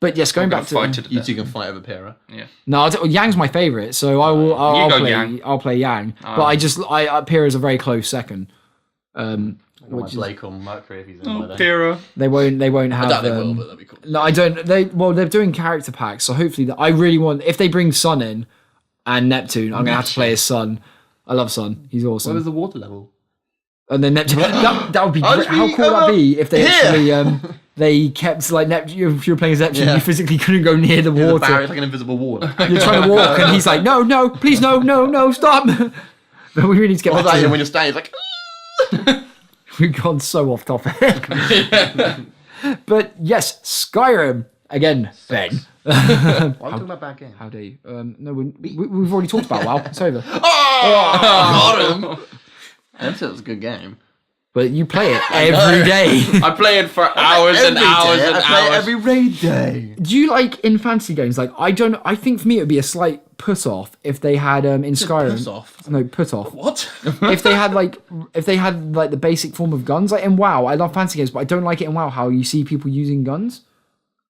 But yes, going back to you two can fight over Pyrrha. Yeah. No, Yang's my favorite, so I'll play Yang. But Pyrrha's a very close second. Which Blake or Mercury if he's in by then. Pyrrha. They won't have. I doubt they will, but that'd be cool. No, I don't. They're doing character packs, so hopefully I really want. If they bring Sun in and Neptune, I'm gonna have to play as Sun. I love Sun. He's awesome. What was the water level? And then Neptune. that would be great. How cool would that be if they actually they kept like Neptune. If you were playing as Neptune, you physically couldn't go near the water. It's like an invisible wall. You're trying to walk, and he's like, no, please, no, stop. But we really need to get back to when you're standing, it's like. We've gone so off topic. But yes, Skyrim again, Ben. Why talking about bad game? How dare you? No, we've already talked about WoW. It's over. Got him. I said it was a good game. But you play it every day. I play it for hours and hours and I play it hours. every raid day. Do you like in fantasy games? Like I think for me it would be a slight put off if they had in Skyrim. Piss off. No, put off. What? if they had like the basic form of guns. Like in WoW, I love fantasy games, but I don't like it in WoW how you see people using guns.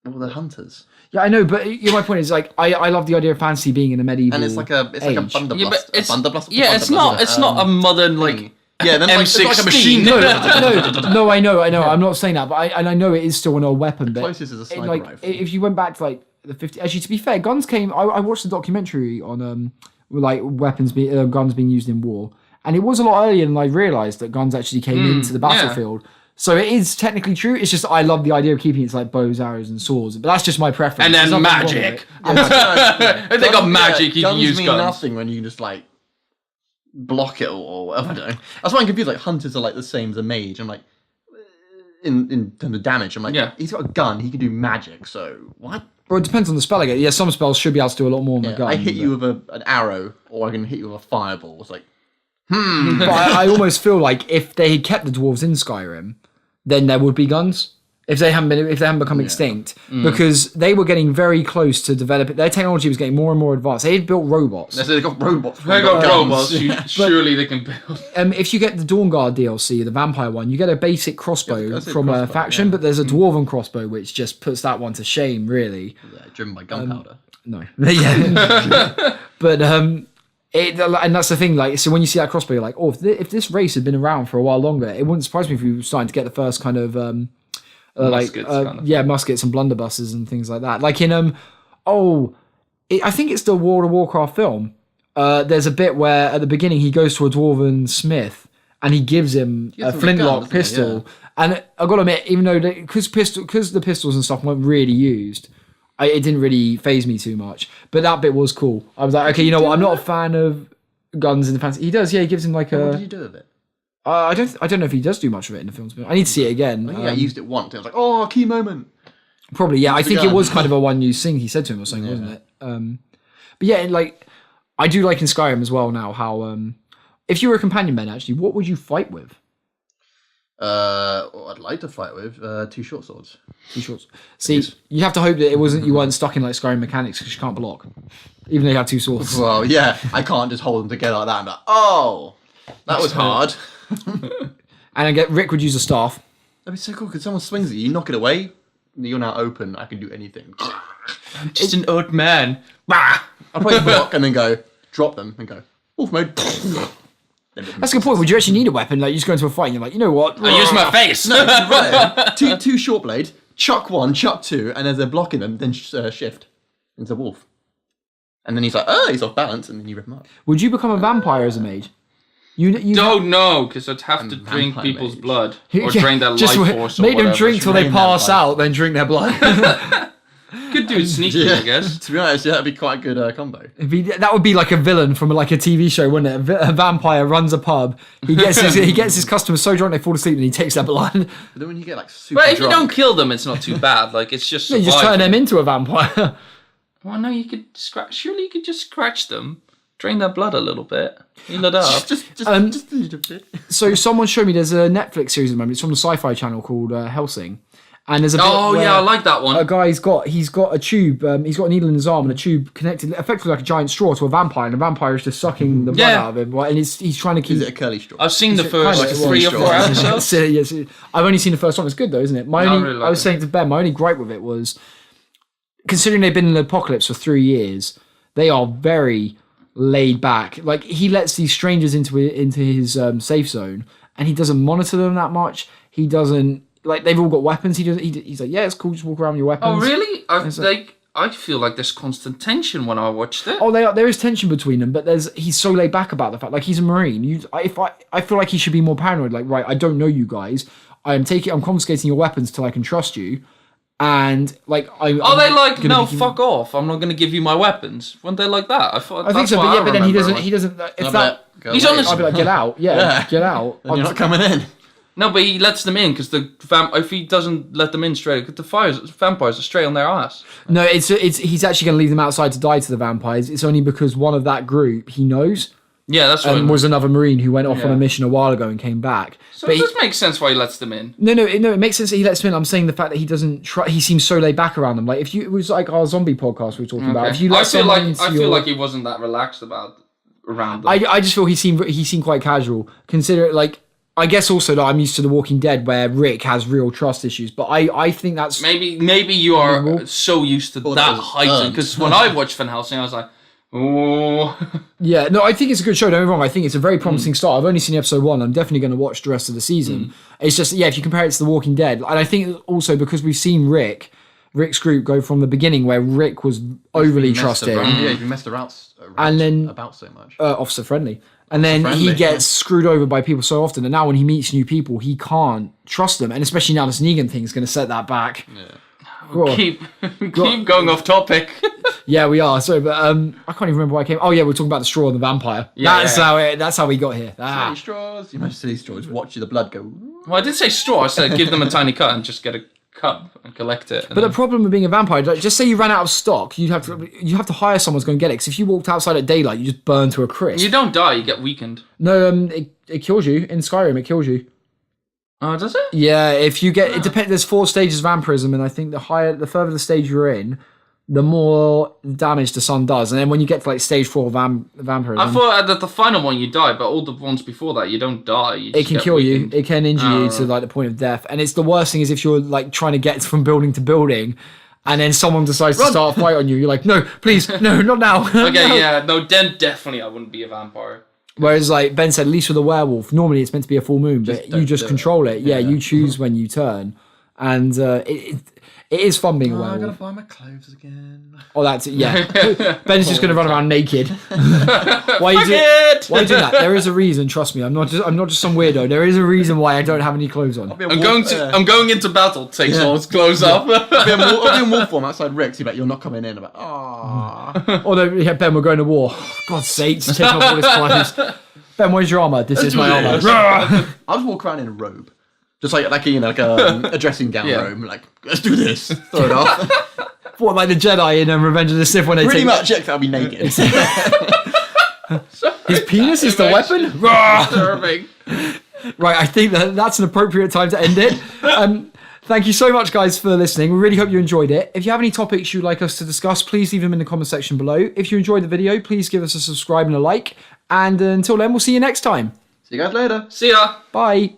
Well, they're hunters. Yeah, I know, but my point is like I love the idea of fantasy being in a medieval. And it's like a blunderbuss. Yeah, but it's, a blunderbuss. yeah, it's not a modern like. Yeah, then M16. it's like a machine gun. No, I know. I'm not saying that, but I know it is still an old weapon. But closest is a sniper like, rifle. if you went back to like the 50s, actually, to be fair, guns came. I watched a documentary on like guns being used in war, and it was a lot earlier than I realised that guns actually came into the battlefield. So it is technically true. It's just I love the idea of keeping it to like bows, arrows, and swords. But that's just my preference. And then There's nothing wrong with magic. it. If they got magic, you can use mean guns. nothing when you just like block it or whatever. I don't know. That's why I'm confused. Like hunters are like the same as a mage. I'm like, in terms of damage, I'm like, he's got a gun. He can do magic. So what? Well, it depends on the spell I get. Yeah, some spells should be able to do a lot more than a gun. I hit you with an arrow, or I can hit you with a fireball. It's like, But I almost feel like if they had kept the dwarves in Skyrim, then there would be guns. If they hadn't become extinct, because they were getting very close to developing. Their technology was getting more and more advanced. They had built robots. they got robots. They got guns. robots. Surely they can build. If you get the Dawnguard DLC, the vampire one, you get a basic crossbow from a faction, but there's a dwarven crossbow which just puts that one to shame, really. Yeah, driven by gunpowder. No, yeah, but and that's the thing. Like, so when you see that crossbow, you're like, oh, if this race had been around for a while longer, it wouldn't surprise me if we were starting to get the first kind of muskets, muskets and blunderbusses and things like that. Like in I think it's the World of Warcraft film. There's a bit where at the beginning he goes to a dwarven smith and he gives him a flintlock pistol. And I got to admit, even though because the pistols and stuff weren't really used, it didn't really faze me too much. But that bit was cool. I was like, okay, you know what? I'm not a fan of guns in the fantasy. He does, yeah. He gives him like What did you do with it? I don't know if he does do much of it in the films. But I need to see it again. I used it once. I was like, oh, key moment. Probably, yeah. I think it was kind of a one-use thing he said to him or something, wasn't it? But yeah, like I do like in Skyrim as well now how if you were a companion man, actually, what would you fight with? I'd like to fight with 2 short swords. 2 shorts. See, you have to hope that you weren't stuck in like Skyrim mechanics because you can't block, even though you have 2 swords. Well, yeah, I can't just hold them together like that. I'm like, oh, that was hard. And Rick would use a staff. That'd be so cool because someone swings at you, you knock it away, you're now open. I can do anything. Just an old man. I'll probably block and then go drop them and go wolf mode. That's a good point. Would you actually need a weapon? Like you just go into a fight and you're like, you know what? I use my face. No, right. two short blade, chuck 1, chuck 2, and as they're blocking them, then shift into wolf. And then he's like, oh, he's off balance, and then you rip him up. Would you become a vampire as a mage? You don't know, because I'd have to drink people's blood or drain their life force or make them whatever. drink till they pass out, then drink their blood. Could do it sneaky, I guess. To be honest, that'd be quite a good combo. That would be like a villain from like a TV show, wouldn't it? A vampire runs a pub. He gets his customers so drunk they fall asleep and he takes their blood. But then when you get like super But if drunk, you don't kill them, it's not too bad. Like it's just You just turn them into a vampire. Well, no, you could surely you could just scratch them, drain their blood a little bit, heal it up. just a little bit. So someone showed me there's a Netflix series at the moment. It's from the Sci-Fi Channel called Helsing. And there's a bit where I like that one. A guy's got a tube. He's got a needle in his arm and a tube connected, effectively like a giant straw, to a vampire, and the vampire is just sucking the blood out of him. Right? And he's trying to keep. Is it a curly straw? I've seen the first kind of 3 or 4 episodes. Yes, I've only seen the first one. It's good though, isn't it? I was saying to Ben, my only gripe with it was, considering they've been in an apocalypse for 3 years, they are very laid back. Like he lets these strangers into his safe zone, and he doesn't monitor them that much. He doesn't. Like they've all got weapons. He's like, yeah, it's cool. Just walk around with your weapons. Oh, really? I feel like there's constant tension when I watched it. Oh, there is tension between them, but he's so laid back about the fact, like he's a Marine. I feel like he should be more paranoid. Like, right, I don't know you guys. I'm confiscating your weapons till I can trust you. And like, fuck off! I'm not going to give you my weapons. Weren't they like that? I think so, but then he doesn't. He doesn't. If that, he's honest. I'd be like, get out. Yeah. Get out. You're not coming in. No, but he lets them in because if he doesn't let them in straight, because the vampires are straight on their ass. No, he's actually going to leave them outside to die to the vampires. It's only because one of that group he knows. Yeah, that's right. Was another Marine who went off on a mission a while ago and came back. So but it does make sense why he lets them in. No, it makes sense that he lets them in. I'm saying the fact that he doesn't try. He seems so laid back around them. Like if it was like our zombie podcast we were talking about. If you I feel like he wasn't that relaxed around them. I just feel he seemed quite casual. Consider it like. I guess also that I'm used to The Walking Dead where Rick has real trust issues, but I think that's maybe you are so used to that heightened because when I watched Van Helsing I was like, oh yeah, no, I think it's a good show. Don't get me wrong, I think it's a very promising start. I've only seen episode 1. I'm definitely going to watch the rest of the season. It's just if you compare it to The Walking Dead, and I think also because we've seen Rick's group go from the beginning where Rick was overly trusting, yeah, he's been messed around and then about so much, officer friendly. And then he gets screwed over by people so often. And now when he meets new people, he can't trust them. And especially now this Negan thing is going to set that back. Yeah. Keep going off topic. Yeah, we are. Sorry, but I can't even remember why I came. Oh, yeah, we're talking about the straw and the vampire. Yeah, that's how we got here. Silly straws. You must silly straws. Watch the blood go. Well, I did say straw. I said give them a tiny cut and just get a cup and collect it. But the problem with being a vampire, like, just say you ran out of stock, you have to hire someone who's going to get it. Because if you walked outside at daylight, you just burn to a crisp. You don't die. You get weakened. No, it kills you in Skyrim. It kills you. Oh, does it? Yeah, if you get it depends. There's 4 stages of vampirism, and I think the further the stage you're in, the more damage the sun does. And then when you get to like stage 4 vampirism, I thought that the final one you die, but all the ones before that you don't die. It can kill you. It can injure you to like the point of death. And it's the worst thing is if you're like trying to get from building to building, and then someone decides to start a fight on you. You're like, no, please, no, not now. Okay, yeah, no, then definitely I wouldn't be a vampire. Whereas, like Ben said, at least with a werewolf, normally it's meant to be a full moon, but you just control it. Yeah, you choose when you turn, and it is fun being a werewolf. I gotta find my clothes again. Oh, that's it. Yeah, Ben's just gonna run around naked. Why are you doing that? There is a reason. Trust me, I'm not just some weirdo. There is a reason why I don't have any clothes on. I'm going into battle. Takes all his clothes off. I'll be in wolf form outside Rick's. You're not coming in. I'm like, ah. Oh no, yeah, Ben, we're going to war. God's sakes, taking off all his clothes. Ben, where's your armor? This is my armor. I'll just walk around in a robe. Just like a dressing gown robe. Like, let's do this. Throw it off. What, like the Jedi in Revenge of the Sith when they pretty much, yeah, I'll be naked. His penis is the weapon? Disturbing. Right, I think that's an appropriate time to end it. Thank you so much, guys, for listening. We really hope you enjoyed it. If you have any topics you'd like us to discuss, please leave them in the comment section below. If you enjoyed the video, please give us a subscribe and a like. And until then, we'll see you next time. See you guys later. See ya. Bye.